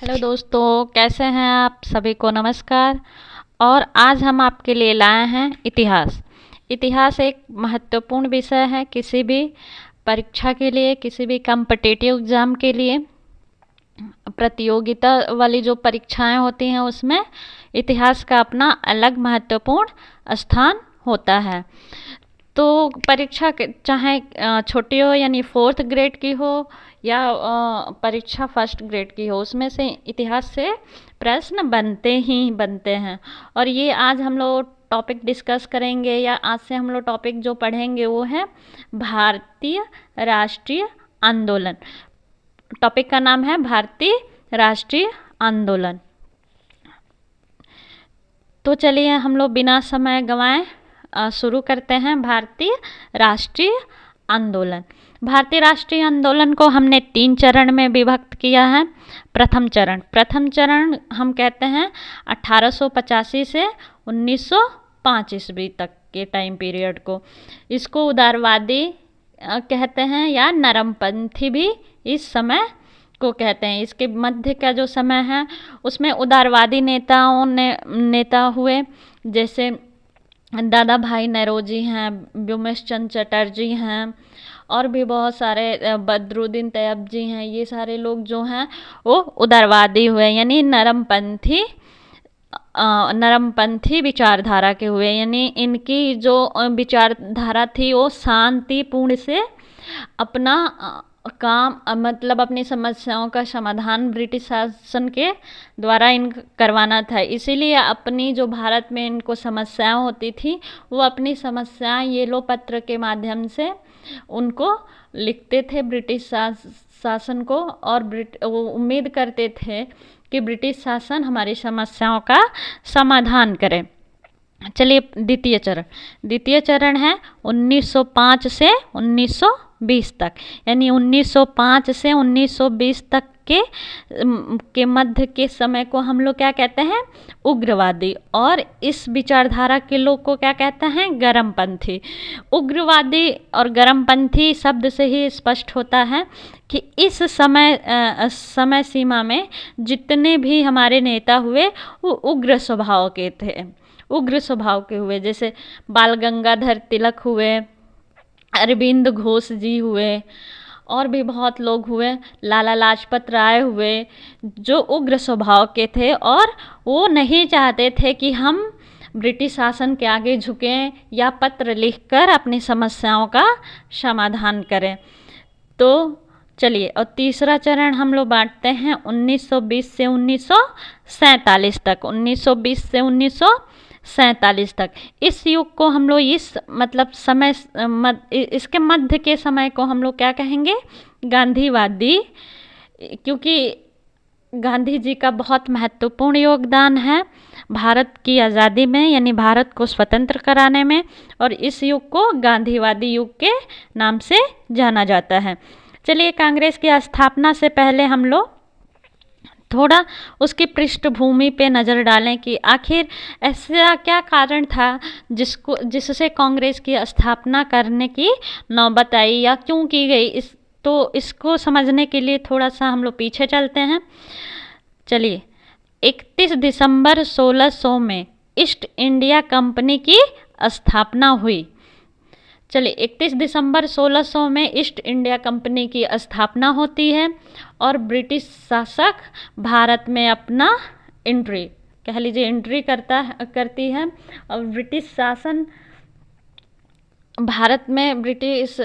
Hello दोस्तों, कैसे हैं आप? सभी को नमस्कार। और आज हम आपके लिए लाए हैं इतिहास। इतिहास एक महत्वपूर्ण विषय है किसी भी परीक्षा के लिए, किसी भी कॉम्पिटिटिव एग्ज़ाम के लिए। प्रतियोगिता वाली जो परीक्षाएं होती हैं उसमें इतिहास का अपना अलग महत्वपूर्ण स्थान होता है। तो परीक्षा चाहे छोटी हो यानी 4th ग्रेड की हो या परीक्षा 1st ग्रेड की हो, उसमें से इतिहास से प्रश्न बनते ही बनते हैं। और ये आज हम लोग टॉपिक डिस्कस करेंगे, या आज से हम लोग टॉपिक जो पढ़ेंगे वो है भारतीय राष्ट्रीय आंदोलन। टॉपिक का नाम है भारतीय राष्ट्रीय आंदोलन। तो चलिए हम लोग बिना समय गंवाए शुरू करते हैं। भारतीय राष्ट्रीय आंदोलन। भारतीय राष्ट्रीय आंदोलन को हमने 3 चरण में विभक्त किया है। प्रथम चरण हम कहते हैं 1885 से 1905 ईस्वी तक के टाइम पीरियड को। इसको उदारवादी कहते हैं या नरमपंथी भी इस समय को कहते हैं। इसके मध्य का जो समय है उसमें उदारवादी नेता हुए, जैसे दादा भाई नौरोजी हैं, व्योमेश चंद्र चटर्जी हैं, और भी बहुत सारे, बदरुद्दीन तैयब हैं। ये सारे लोग जो हैं वो उदारवादी हुए, यानी नरमपंथी विचारधारा के हुए। यानी इनकी जो विचारधारा थी वो शांतिपूर्ण से अपना काम, मतलब अपनी समस्याओं का समाधान ब्रिटिश शासन के द्वारा करवाना था। इसीलिए अपनी जो भारत में इनको समस्याएं होती थी वो अपनी समस्याएं येलो पत्र के माध्यम से उनको लिखते थे ब्रिटिश शासन को, और वो उम्मीद करते थे कि ब्रिटिश शासन हमारी समस्याओं का समाधान करे। चलिए द्वितीय चरण है 1905 से 1920 तक, यानी 1905 से 1920 तक के मध्य के समय को हम लोग क्या कहते हैं? उग्रवादी। और इस विचारधारा के लोग को क्या कहते हैं? गर्मपंथी। उग्रवादी और गर्मपंथी शब्द से ही स्पष्ट होता है कि इस समय सीमा में जितने भी हमारे नेता हुए वो उग्र स्वभाव के हुए। जैसे बाल गंगाधर तिलक हुए, अरविंद घोष जी हुए, और भी बहुत लोग हुए, लाला लाजपत राय हुए, जो उग्र स्वभाव के थे और वो नहीं चाहते थे कि हम ब्रिटिश शासन के आगे झुकें या पत्र लिखकर अपनी समस्याओं का समाधान करें। तो चलिए, और तीसरा चरण हम लोग बांटते हैं 1920 से 1947 तक। 1920 से 1947 तक इस युग को हम लोग इसके मध्य के समय को हम लोग क्या कहेंगे? गांधीवादी, क्योंकि गांधी जी का बहुत महत्वपूर्ण योगदान है भारत की आज़ादी में, यानी भारत को स्वतंत्र कराने में, और इस युग को गांधीवादी युग के नाम से जाना जाता है। चलिए, कांग्रेस की स्थापना से पहले हम लोग थोड़ा उसकी पृष्ठभूमि पे नज़र डालें कि आखिर ऐसा क्या कारण था जिससे कांग्रेस की स्थापना करने की नौबत आई, या क्यों की गई। तो इसको समझने के लिए थोड़ा सा हम लोग पीछे चलते हैं। चलिए, 31 दिसंबर 1600 में ईस्ट इंडिया कंपनी की स्थापना हुई। चलिए, 31 दिसंबर 1600 में ईस्ट इंडिया कंपनी की स्थापना होती है, और ब्रिटिश शासक भारत में अपना एंट्री करती है। और ब्रिटिश शासन भारत में ब्रिटिश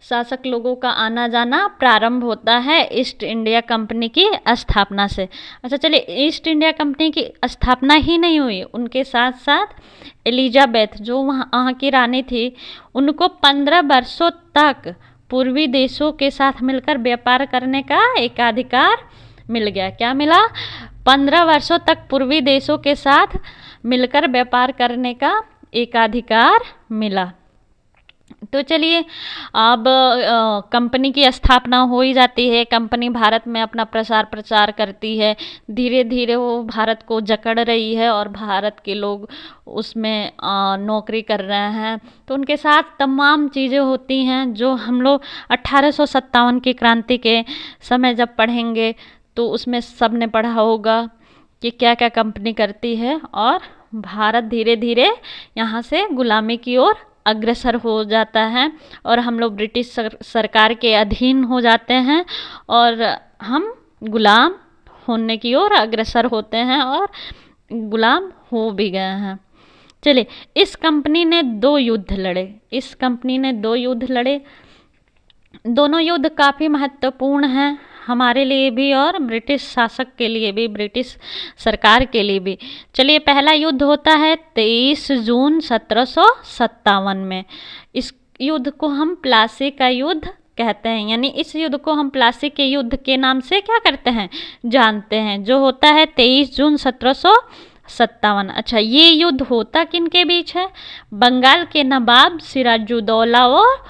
शासक लोगों का आना जाना प्रारंभ होता है ईस्ट इंडिया कंपनी की स्थापना से। अच्छा, चलिए, ईस्ट इंडिया कंपनी की स्थापना ही नहीं हुई, उनके साथ साथ एलिजाबेथ जो वहाँ की रानी थी, उनको 15 वर्षों तक पूर्वी देशों के साथ मिलकर व्यापार करने का एकाधिकार मिल गया। क्या मिला? 15 वर्षों तक पूर्वी देशों के साथ मिलकर व्यापार करने का एकाधिकार मिला। तो चलिए, अब कंपनी की स्थापना हो ही जाती है, कंपनी भारत में अपना प्रचार करती है। धीरे धीरे वो भारत को जकड़ रही है और भारत के लोग उसमें नौकरी कर रहे हैं। तो उनके साथ तमाम चीज़ें होती हैं जो हम लोग 1857 की क्रांति के समय जब पढ़ेंगे तो उसमें सब ने पढ़ा होगा कि क्या क्या कंपनी करती है, और भारत धीरे धीरे यहाँ से गुलामी की ओर अग्रसर हो जाता है और हम लोग ब्रिटिश सरकार के अधीन हो जाते हैं और हम गुलाम होने की ओर अग्रसर होते हैं और गुलाम हो भी गए हैं। चलिए, इस कंपनी ने 2 युद्ध लड़े। दोनों युद्ध काफ़ी महत्वपूर्ण हैं हमारे लिए भी और ब्रिटिश शासक के लिए भी, ब्रिटिश सरकार के लिए भी। चलिए, पहला युद्ध होता है 23 जून 1757 में। इस युद्ध को हम प्लासी का युद्ध कहते हैं, यानी इस युद्ध को हम प्लासी के युद्ध के नाम से क्या करते हैं, जानते हैं, जो होता है 23 जून 1757। अच्छा, ये युद्ध होता किन के बीच है? बंगाल के नवाब सिराजुद्दौला और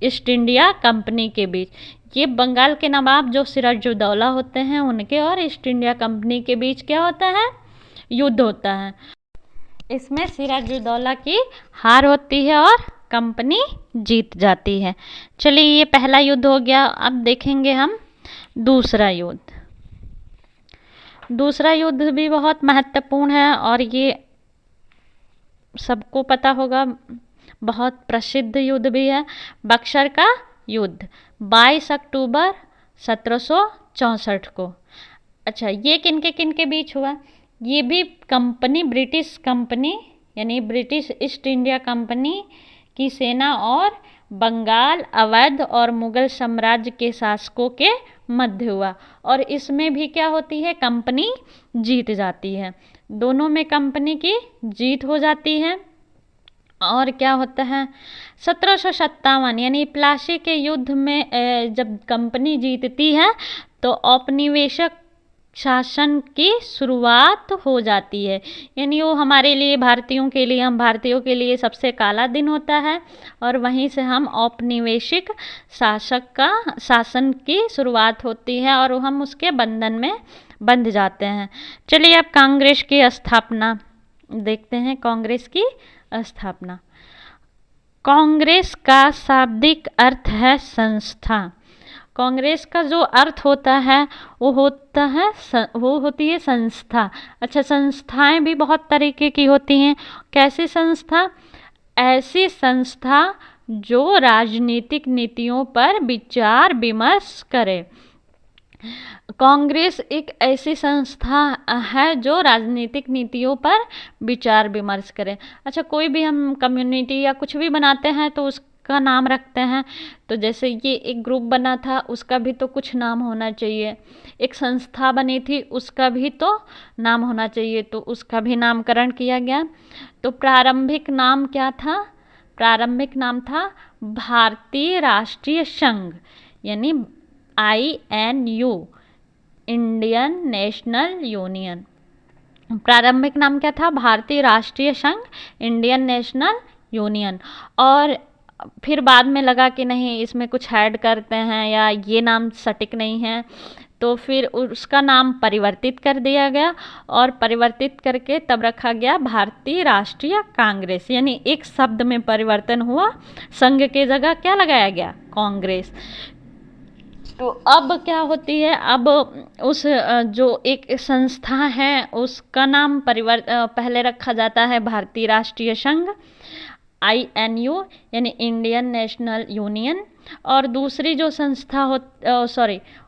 ईस्ट इंडिया कंपनी के बीच। ये बंगाल के नवाब जो सिराजुद्दौला होते हैं उनके और ईस्ट इंडिया कंपनी के बीच क्या होता है, युद्ध होता है। इसमें सिराजुद्दौला की हार होती है और कंपनी जीत जाती है। चलिए, ये पहला युद्ध हो गया। अब देखेंगे हम दूसरा युद्ध। दूसरा युद्ध भी बहुत महत्वपूर्ण है और ये सबको पता होगा, बहुत प्रसिद्ध युद्ध भी है, बक्सर का युद्ध 22 अक्टूबर 1764 को। अच्छा, ये किनके बीच हुआ? ये भी कंपनी, ब्रिटिश कंपनी यानी ब्रिटिश ईस्ट इंडिया कंपनी की सेना और बंगाल, अवध और मुगल साम्राज्य के शासकों के मध्य हुआ, और इसमें भी क्या होती है, कंपनी जीत जाती है। दोनों में कंपनी की जीत हो जाती है। और क्या होता है, 1757 यानी प्लासी के युद्ध में जब कंपनी जीतती है तो औपनिवेशिक शासन की शुरुआत हो जाती है। यानी वो हमारे लिए, भारतीयों के लिए, हम भारतीयों के लिए सबसे काला दिन होता है और वहीं से हम औपनिवेशिक शासन की शुरुआत होती है और हम उसके बंधन में बंध जाते हैं। चलिए, अब कांग्रेस की स्थापना देखते हैं। कांग्रेस की स्थापना। कांग्रेस का शाब्दिक अर्थ है संस्था। कांग्रेस का जो अर्थ होता है वो होती है संस्था। अच्छा, संस्थाएं भी बहुत तरीके की होती हैं। कैसी संस्था? ऐसी संस्था जो राजनीतिक नीतियों पर विचार विमर्श करे। कांग्रेस एक ऐसी संस्था है जो राजनीतिक नीतियों पर विचार विमर्श करे। अच्छा, कोई भी हम कम्युनिटी या कुछ भी बनाते हैं तो उसका नाम रखते हैं। तो जैसे ये एक ग्रुप बना था, उसका भी तो कुछ नाम होना चाहिए। एक संस्था बनी थी, उसका भी तो नाम होना चाहिए, तो उसका भी नामकरण किया गया। तो प्रारंभिक नाम क्या था? प्रारंभिक नाम था भारतीय राष्ट्रीय संघ, यानी INU, इंडियन नेशनल यूनियन। प्रारंभिक नाम क्या था? भारतीय राष्ट्रीय संघ, इंडियन नेशनल यूनियन। और फिर बाद में लगा कि नहीं, इसमें कुछ ऐड करते हैं या ये नाम सटीक नहीं है, तो फिर उसका नाम परिवर्तित कर दिया गया और परिवर्तित करके तब रखा गया भारतीय राष्ट्रीय कांग्रेस। यानी एक शब्द में परिवर्तन हुआ, संघ के जगह क्या लगाया गया? कांग्रेस। तो अब क्या होती है, अब उस जो एक संस्था है उसका नाम पहले रखा जाता है भारतीय राष्ट्रीय संघ, INU, यानी इंडियन नेशनल यूनियन। और दूसरी जो संस्था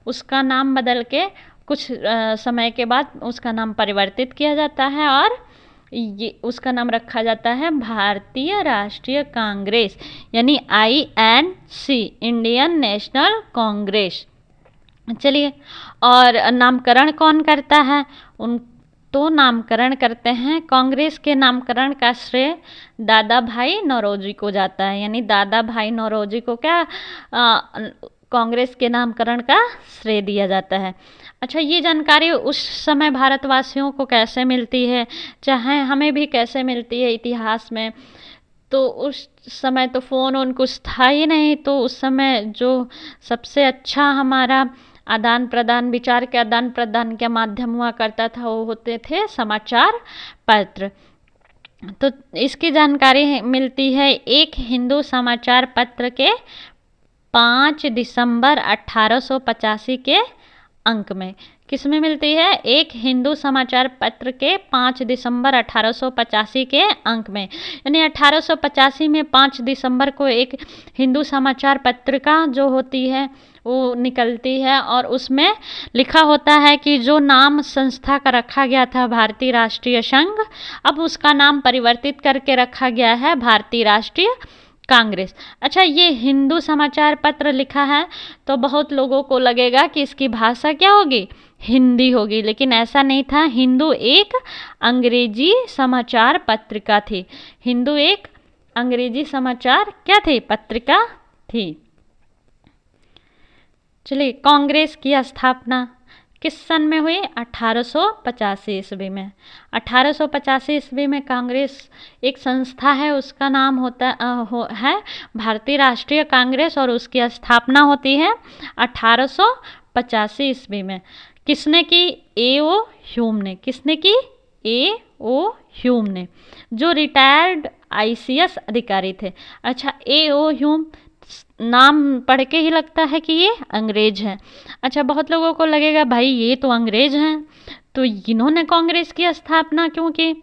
उसका नाम बदल के कुछ समय के बाद उसका नाम परिवर्तित किया जाता है और ये उसका नाम रखा जाता है भारतीय राष्ट्रीय कांग्रेस, यानी INC, इंडियन नेशनल कांग्रेस। चलिए, और नामकरण कौन करता है? तो नामकरण करते हैं, कांग्रेस के नामकरण का श्रेय दादा भाई नौरोजी को जाता है। यानी दादा भाई नौरोजी को क्या कांग्रेस के नामकरण का श्रेय दिया जाता है। अच्छा, ये जानकारी उस समय भारतवासियों को कैसे मिलती है, चाहे हमें भी कैसे मिलती है इतिहास में? तो उस समय तो फ़ोन उन कुछ था ही नहीं, तो उस समय जो सबसे अच्छा हमारा आदान प्रदान, विचार के आदान प्रदान का माध्यम हुआ करता था वो होते थे समाचार पत्र। तो इसकी जानकारी मिलती है एक हिंदू समाचार पत्र के 5 दिसंबर 1885 के अंक में। किस में मिलती है? एक हिंदू समाचार पत्र के 5 दिसंबर 1885 के अंक में। यानी 1885 में 5 दिसंबर को एक हिंदू समाचार पत्रिका जो होती है वो निकलती है, और उसमें लिखा होता है कि जो नाम संस्था का रखा गया था भारतीय राष्ट्रीय संघ, अब उसका नाम परिवर्तित करके रखा गया है भारतीय राष्ट्रीय कांग्रेस। अच्छा, ये हिंदू समाचार पत्र लिखा है तो बहुत लोगों को लगेगा कि इसकी भाषा क्या होगी? हिंदी होगी, लेकिन ऐसा नहीं था। हिंदू एक अंग्रेजी समाचार पत्रिका थी। हिंदू एक अंग्रेजी समाचार क्या थी? पत्रिका थी। चलिए, कांग्रेस की स्थापना किस सन में हुई? 1885 ईस्वी में। 1885 ईस्वी में कांग्रेस एक संस्था है, उसका नाम होता है भारतीय राष्ट्रीय कांग्रेस, और उसकी स्थापना होती है 1885 ईस्वी में। किसने की? A.O. ह्यूम ने। किसने की? A.O. ह्यूम ने, जो रिटायर्ड ICS अधिकारी थे। अच्छा, A.O. ह्यूम नाम पढ़ के ही लगता है कि ये अंग्रेज हैं। अच्छा, बहुत लोगों को लगेगा भाई ये तो अंग्रेज हैं, तो इन्होंने कांग्रेस की स्थापना क्यों की?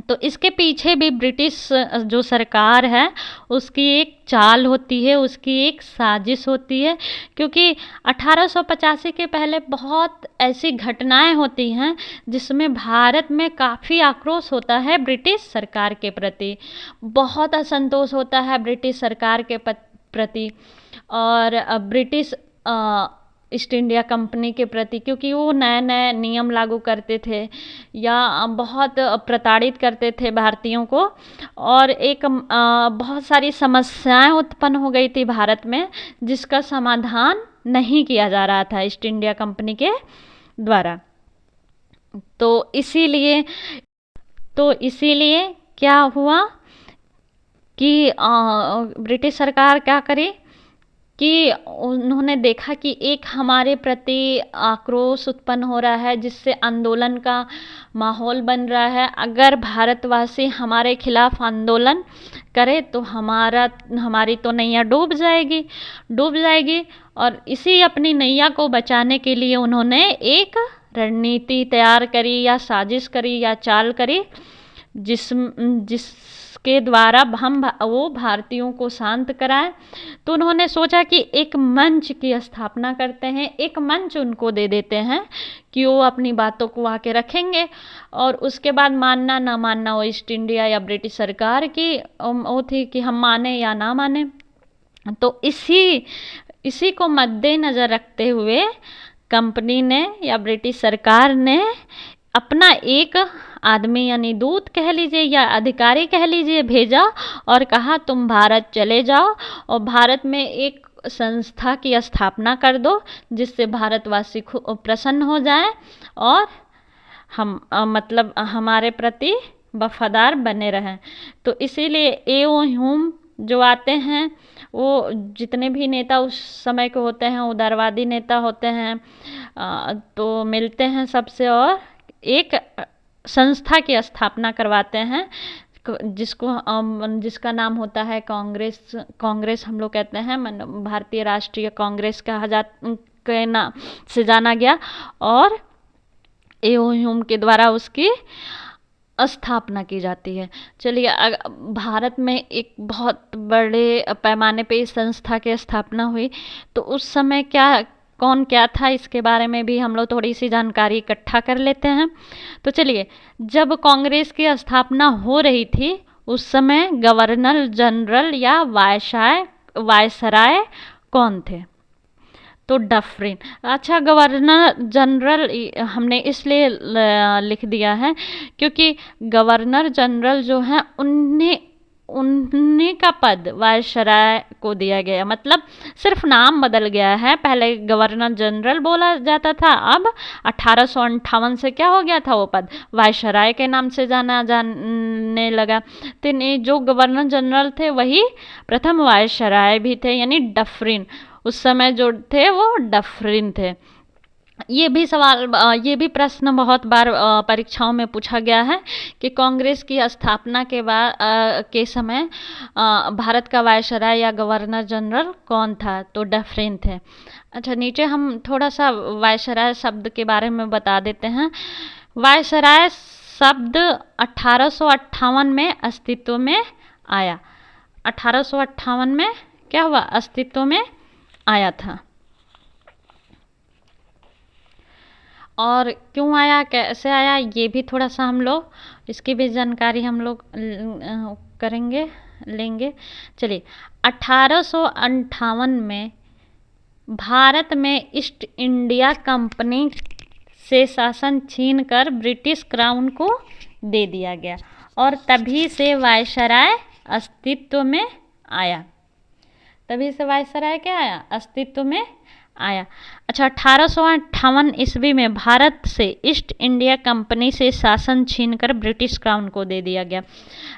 तो इसके पीछे भी ब्रिटिश जो सरकार है उसकी एक चाल होती है, उसकी एक साजिश होती है, क्योंकि 1885 के पहले बहुत ऐसी घटनाएं होती हैं जिसमें भारत में काफ़ी आक्रोश होता है ब्रिटिश सरकार के प्रति, बहुत असंतोष होता है ब्रिटिश सरकार के प्रति, और ब्रिटिश ईस्ट इंडिया कंपनी के प्रति, क्योंकि वो नए नए नियम लागू करते थे या बहुत प्रताड़ित करते थे भारतीयों को, और एक बहुत सारी समस्याएं उत्पन्न हो गई थी भारत में जिसका समाधान नहीं किया जा रहा था ईस्ट इंडिया कंपनी के द्वारा। तो इसीलिए क्या हुआ कि ब्रिटिश सरकार क्या करे कि उन्होंने देखा कि एक हमारे प्रति आक्रोश उत्पन्न हो रहा है जिससे आंदोलन का माहौल बन रहा है। अगर भारतवासी हमारे खिलाफ आंदोलन करे तो हमारी तो नैया डूब जाएगी। और इसी अपनी नैया को बचाने के लिए उन्होंने एक रणनीति तैयार करी या साजिश करी या चाल करी, जिसके द्वारा वो भारतीयों को शांत कराएं। तो उन्होंने सोचा कि एक मंच की स्थापना करते हैं, एक मंच उनको दे देते हैं कि वो अपनी बातों को आके रखेंगे, और उसके बाद मानना ना मानना वो ईस्ट इंडिया या ब्रिटिश सरकार की वो थी कि हम माने या ना माने। तो इसी को मद्देनज़र रखते हुए कंपनी ने या ब्रिटिश सरकार ने अपना एक आदमी यानी दूत कह लीजिए या अधिकारी कह लीजिए भेजा, और कहा तुम भारत चले जाओ और भारत में एक संस्था की स्थापना कर दो जिससे भारतवासी प्रसन्न हो जाए और हम मतलब हमारे प्रति वफादार बने रहें। तो इसीलिए A.O. ह्यूम जो आते हैं, वो जितने भी नेता उस समय के होते हैं उदारवादी नेता होते हैं, तो मिलते हैं सबसे और एक संस्था की स्थापना करवाते हैं जिसका नाम होता है कांग्रेस हम लोग कहते हैं, भारतीय राष्ट्रीय कांग्रेस के नाम से जाना गया, और A.O. ह्यूम के द्वारा उसकी स्थापना की जाती है। चलिए, भारत में एक बहुत बड़े पैमाने पे इस संस्था की स्थापना हुई, तो उस समय कौन क्या था इसके बारे में भी हम लोग थोड़ी सी जानकारी इकट्ठा कर लेते हैं। तो चलिए, जब कांग्रेस की स्थापना हो रही थी उस समय गवर्नर जनरल या वायसराय कौन थे? तो डफरिन। अच्छा, गवर्नर जनरल हमने इसलिए लिख दिया है क्योंकि गवर्नर जनरल जो हैं उन्हीं का पद वायसराय को दिया गया, मतलब सिर्फ नाम बदल गया है। पहले गवर्नर जनरल बोला जाता था, अब 1858 से क्या हो गया था, वो पद वायसराय के नाम से जाने लगा। तो जो गवर्नर जनरल थे वही प्रथम वायसराय भी थे, यानी डफरिन। उस समय जो थे वो डफरिन थे। ये भी प्रश्न बहुत बार परीक्षाओं में पूछा गया है कि कांग्रेस की स्थापना के बाद के समय भारत का वायसराय या गवर्नर जनरल कौन था? तो डफरिन थे। अच्छा, नीचे हम थोड़ा सा वायसराय शब्द के बारे में बता देते हैं। वायसराय शब्द 1858 में अस्तित्व में आया। 1858 में क्या हुआ? अस्तित्व में आया था। और क्यों आया, कैसे आया, ये भी थोड़ा सा हम लोग इसकी भी जानकारी हम लोग लेंगे। चलिए, 1858 में भारत में ईस्ट इंडिया कंपनी से शासन छीनकर ब्रिटिश क्राउन को दे दिया गया और तभी से वायसराय अस्तित्व में आया। तभी से वायसराय क्या आया? अस्तित्व में आया। अच्छा, 1858 ईस्वी में भारत से ईस्ट इंडिया कंपनी से शासन छीनकर ब्रिटिश क्राउन को दे दिया गया।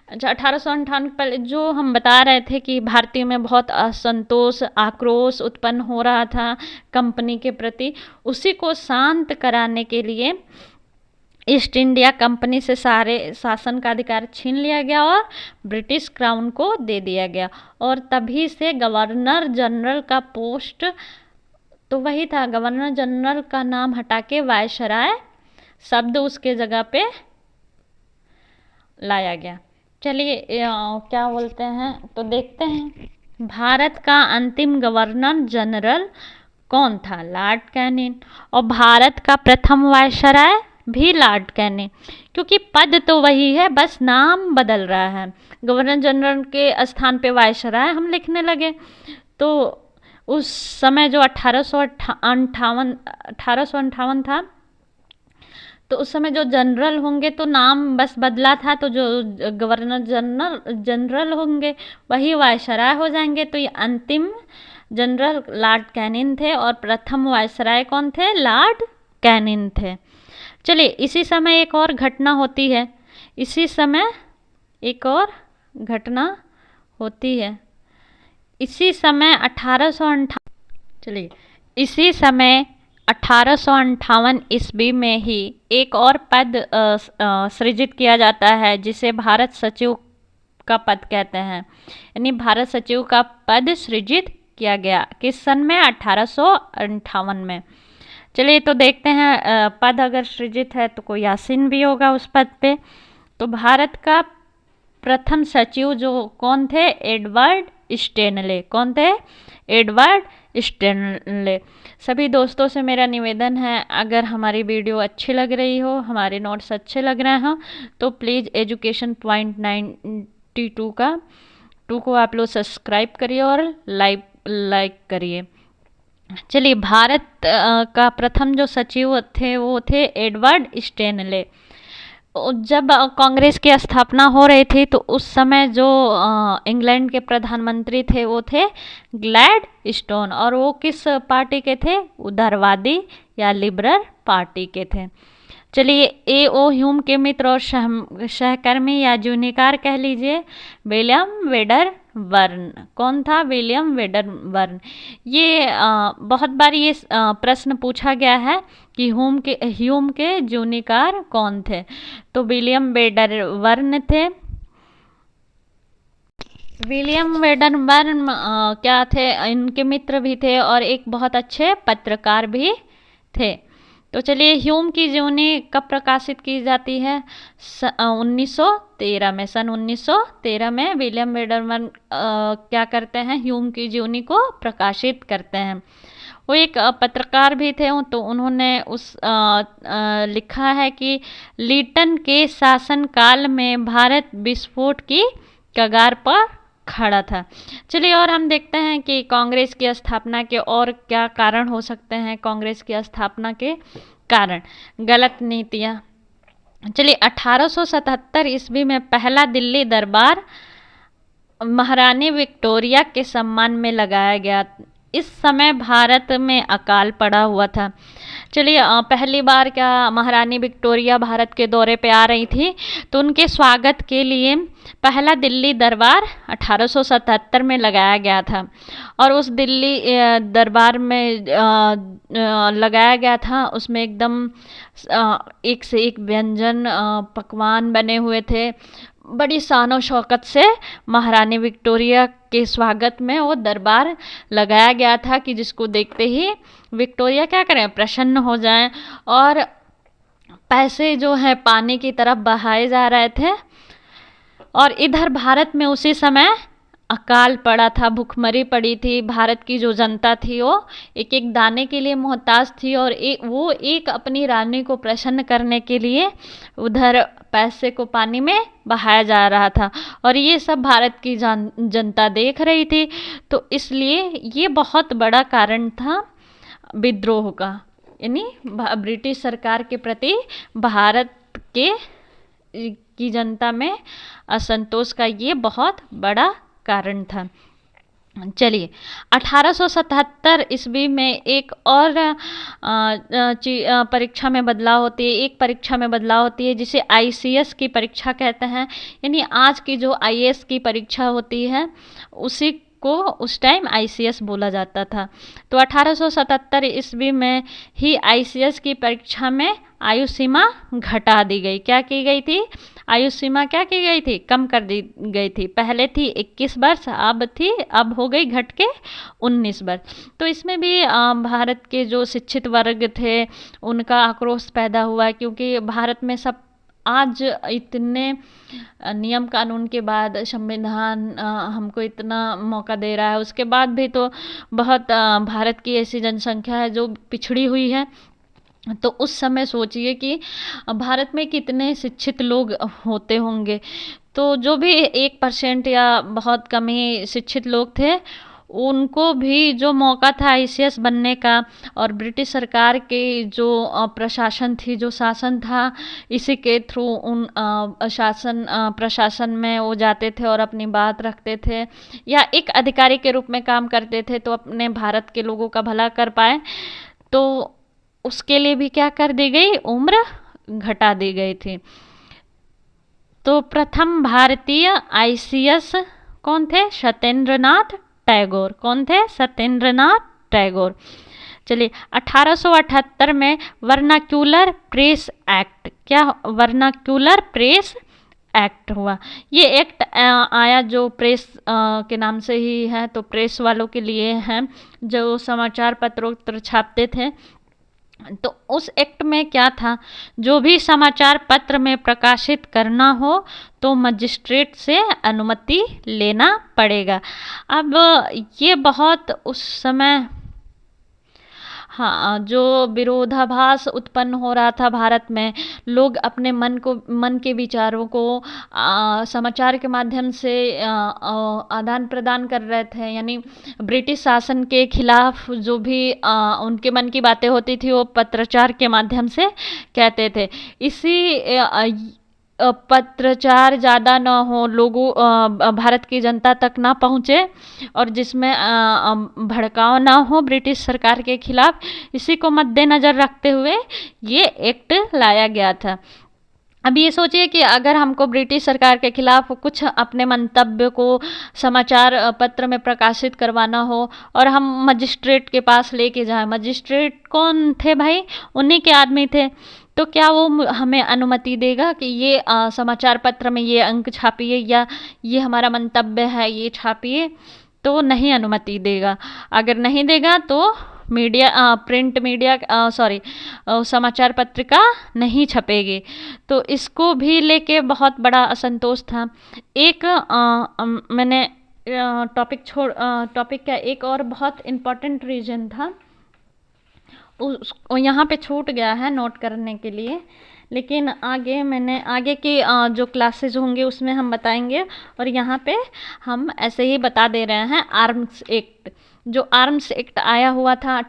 अच्छा, 1858 पहले जो हम बता रहे थे कि भारतीयों में बहुत असंतोष, आक्रोश उत्पन्न हो रहा था कंपनी के प्रति, उसी को शांत कराने के लिए ईस्ट इंडिया कंपनी से सारे शासन का अधिकार छीन लिया गया और ब्रिटिश क्राउन को दे दिया गया। और तभी से गवर्नर जनरल का पोस्ट तो वही था, गवर्नर जनरल का नाम हटा के वायसराय शब्द उसके जगह पे लाया गया। चलिए, क्या बोलते हैं तो देखते हैं। भारत का अंतिम गवर्नर जनरल कौन था? Lord Canning. और भारत का प्रथम वायसराय भी लॉर्ड कैनिंग, क्योंकि पद तो वही है, बस नाम बदल रहा है। गवर्नर जनरल के स्थान पे वायसराय हम लिखने लगे। तो उस समय जो 1858 था, तो उस समय जो जनरल होंगे तो नाम बस बदला था, तो जो गवर्नर जनरल होंगे वही वायसराय हो जाएंगे। तो ये अंतिम जनरल लॉर्ड कैनिंग थे और प्रथम वायसराय कौन थे? लॉर्ड कैनिंग थे। चलिए, इसी समय एक और घटना होती है। इसी समय एक और घटना होती है। इसी समय 1858 ईस्वी में ही एक और पद सृजित किया जाता है, जिसे भारत सचिव का पद कहते हैं। यानी भारत सचिव का पद सृजित किया गया किस सन में? 1858 में। चलिए, तो देखते हैं पद अगर सृजित है तो कोई आसीन भी होगा उस पद पे। तो भारत का प्रथम सचिव जो कौन थे? Edward Stanley. कौन थे? Edward Stanley. सभी दोस्तों से मेरा निवेदन है, अगर हमारी वीडियो अच्छी लग रही हो, हमारे नोट्स अच्छे लग रहे हो, तो प्लीज़ एजुकेशन पॉइंट 92 को आप लोग सब्सक्राइब करिए और लाइक करिए। चलिए, भारत का प्रथम जो सचिव थे वो थे एडवर्ड स्टेनले। जब कांग्रेस की स्थापना हो रही थी तो उस समय जो इंग्लैंड के प्रधानमंत्री थे वो थे ग्लैडस्टोन, और वो किस पार्टी के थे? उदारवादी या लिबरल पार्टी के थे। चलिए, A.O. ह्यूम के मित्र और सहकर्मी या जूनिकार कह लीजिए विलियम वेडरबर्न। कौन था? William Wedderburn. ये बहुत बार ये प्रश्न पूछा गया है कि ह्यूम के जूनिकार कौन थे? तो विलियम वेडरबर्न थे। विलियम वेडरबर्न क्या थे? इनके मित्र भी थे और एक बहुत अच्छे पत्रकार भी थे। तो चलिए, ह्यूम की जीवनी कब प्रकाशित की जाती है? 1913 में। सन 1913 में विलियम वेडरबर्न क्या करते हैं? ह्यूम की जीवनी को प्रकाशित करते हैं। वो एक पत्रकार भी थे, तो उन्होंने लिखा है कि लिटन के शासनकाल में भारत विस्फोट की कगार पर खड़ा था। चलिए, और हम देखते हैं कि कांग्रेस की स्थापना के और क्या कारण हो सकते हैं। कांग्रेस की स्थापना के कारण गलत नीतियाँ। चलिए, 1877 ईस्वी में पहला दिल्ली दरबार महारानी विक्टोरिया के सम्मान में लगाया गया। इस समय भारत में अकाल पड़ा हुआ था, चलिए, पहली बार क्या महारानी विक्टोरिया भारत के दौरे पे आ रही थी, तो उनके स्वागत के लिए पहला दिल्ली दरबार 1877 में लगाया गया था। और उस दिल्ली दरबार में लगाया गया था, उसमें एकदम एक से एक व्यंजन पकवान बने हुए थे। बड़ी शान और शौकत से महारानी विक्टोरिया के स्वागत में वो दरबार लगाया गया था कि जिसको देखते ही विक्टोरिया क्या करें, प्रसन्न हो जाएं। और पैसे जो हैं पानी की तरफ बहाए जा रहे थे। और इधर भारत में उसी समय अकाल पड़ा था, भूखमरी पड़ी थी। भारत की जो जनता थी वो एक एक दाने के लिए मोहताज थी, और वो एक अपनी रानी को प्रसन्न करने के लिए उधर पैसे को पानी में बहाया जा रहा था, और ये सब भारत की जनता देख रही थी। तो इसलिए ये बहुत बड़ा कारण था विद्रोह का, यानी ब्रिटिश सरकार के प्रति भारत के की जनता में असंतोष का ये बहुत बड़ा कारण था। चलिए, 1877 ईस्वी में एक और परीक्षा में बदलाव होती है। एक परीक्षा में बदलाव होती है जिसे आईसीएस की परीक्षा कहते हैं, यानी आज की जो आईएएस की परीक्षा होती है उसी को उस टाइम आईसीएस बोला जाता था। तो 1877 ईस्वी में ही आईसीएस की परीक्षा में आयु सीमा घटा दी गई। क्या की गई थी? आयु सीमा क्या की गई थी? कम कर दी गई थी। पहले थी 21 वर्ष, अब हो गई घट के 19 वर्ष। तो इसमें भी भारत के जो शिक्षित वर्ग थे उनका आक्रोश पैदा हुआ, क्योंकि भारत में सब आज इतने नियम कानून के बाद संविधान हमको इतना मौका दे रहा है, उसके बाद भी तो बहुत भारत की ऐसी जनसंख्या है जो पिछड़ी हुई है। तो उस समय सोचिए कि भारत में कितने शिक्षित लोग होते होंगे। तो जो भी 1% या बहुत कम ही शिक्षित लोग थे, उनको भी जो मौका था आईसीएस बनने का, और ब्रिटिश सरकार के जो प्रशासन थी, जो शासन था, इसी के थ्रू उन प्रशासन में वो जाते थे और अपनी बात रखते थे, या एक अधिकारी के रूप में काम करते थे, तो अपने भारत के लोगों का भला कर पाए। तो उसके लिए भी क्या कर दी गई, उम्र घटा दी गई थी। तो प्रथम भारतीय आईसीएस कौन थे? सत्येंद्रनाथ टैगोर। कौन थे? सत्येंद्रनाथ टैगोर। चलिए, 1878 में वर्नाक्यूलर प्रेस एक्ट, क्या वर्नाक्यूलर प्रेस एक्ट हुआ। ये एक्ट आया जो प्रेस के नाम से ही है, तो प्रेस वालों के लिए हैं जो समाचार पत्र छापते थे। तो उस एक्ट में क्या था, जो भी समाचार पत्र में प्रकाशित करना हो तो मजिस्ट्रेट से अनुमति लेना पड़ेगा। अब ये बहुत उस समय हाँ, जो विरोधाभास उत्पन्न हो रहा था भारत में, लोग अपने मन के विचारों को समाचार के माध्यम से आदान प्रदान कर रहे थे। यानी ब्रिटिश शासन के खिलाफ जो भी उनके मन की बातें होती थी वो पत्रचार के माध्यम से कहते थे। इसी पत्रचार ज़्यादा न हो, लोगों भारत की जनता तक ना पहुँचे, और जिसमें भड़काव ना हो ब्रिटिश सरकार के खिलाफ, इसी को मद्देनज़र रखते हुए ये एक्ट लाया गया था। अब ये सोचिए कि अगर हमको ब्रिटिश सरकार के खिलाफ कुछ अपने मंतव्य को समाचार पत्र में प्रकाशित करवाना हो और हम मजिस्ट्रेट के पास लेके जाएं, मजिस्ट्रेट कौन थे भाई? उन्हीं के आदमी थे। तो क्या वो हमें अनुमति देगा कि ये समाचार पत्र में ये अंक छापिए, या ये हमारा मंतव्य है ये छापिए? तो नहीं अनुमति देगा। अगर नहीं देगा तो मीडिया प्रिंट मीडिया समाचार पत्रिका नहीं छपेगी। तो इसको भी लेके बहुत बड़ा असंतोष था। एक मैंने टॉपिक का एक और बहुत इम्पोर्टेंट रीजन था, यहाँ पे छूट गया है नोट करने के लिए, लेकिन आगे की जो क्लासेज होंगे उसमें हम बताएंगे। और यहाँ पे हम ऐसे ही बता दे रहे हैं आर्म्स एक्ट। जो आर्म्स एक्ट आया हुआ था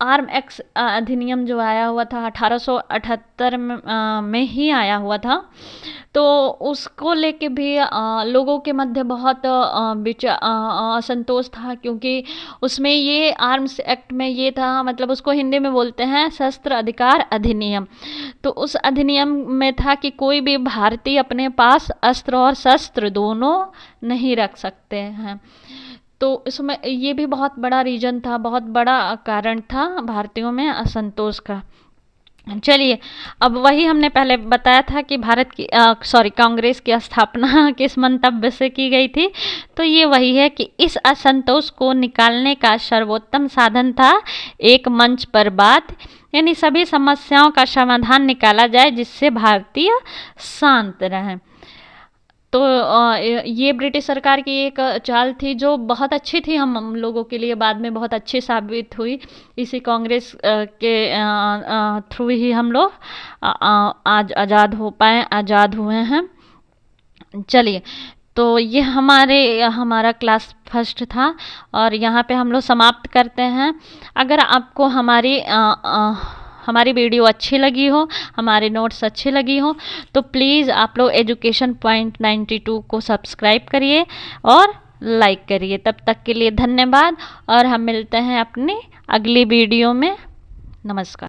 आर्म एक्ट अधिनियम जो आया हुआ था 1878 में ही आया हुआ था, तो उसको लेके भी लोगों के मध्य बहुत असंतोष था, क्योंकि उसमें ये आर्म्स एक्ट में ये था, मतलब उसको हिंदी में बोलते हैं शस्त्र अधिकार अधिनियम। तो उस अधिनियम में था कि कोई भी भारतीय अपने पास अस्त्र और शस्त्र दोनों नहीं रख सकते हैं। तो इसमें ये भी बहुत बड़ा रीजन था, बहुत बड़ा कारण था भारतीयों में असंतोष का। चलिए, अब वही हमने पहले बताया था कि भारत की कांग्रेस की स्थापना किस मंतव्य से की गई थी, तो ये वही है कि इस असंतोष को निकालने का सर्वोत्तम साधन था एक मंच पर बात, यानी सभी समस्याओं का समाधान निकाला जाए जिससे भारतीय शांत रहें। तो ये ब्रिटिश सरकार की एक चाल थी जो बहुत अच्छी थी हम लोगों के लिए, बाद में बहुत अच्छी साबित हुई। इसी कांग्रेस के थ्रू ही हम लोग आज आज़ाद हो पाए, आज़ाद हुए हैं। चलिए, तो ये हमारा क्लास फर्स्ट था और यहाँ पे हम लोग समाप्त करते हैं। अगर आपको हमारी वीडियो अच्छी लगी हो, हमारे नोट्स अच्छी लगी हो, तो प्लीज़ आप लोग एजुकेशन पॉइंट 92 को सब्सक्राइब करिए और लाइक करिए। तब तक के लिए धन्यवाद और हम मिलते हैं अपनी अगली वीडियो में। नमस्कार।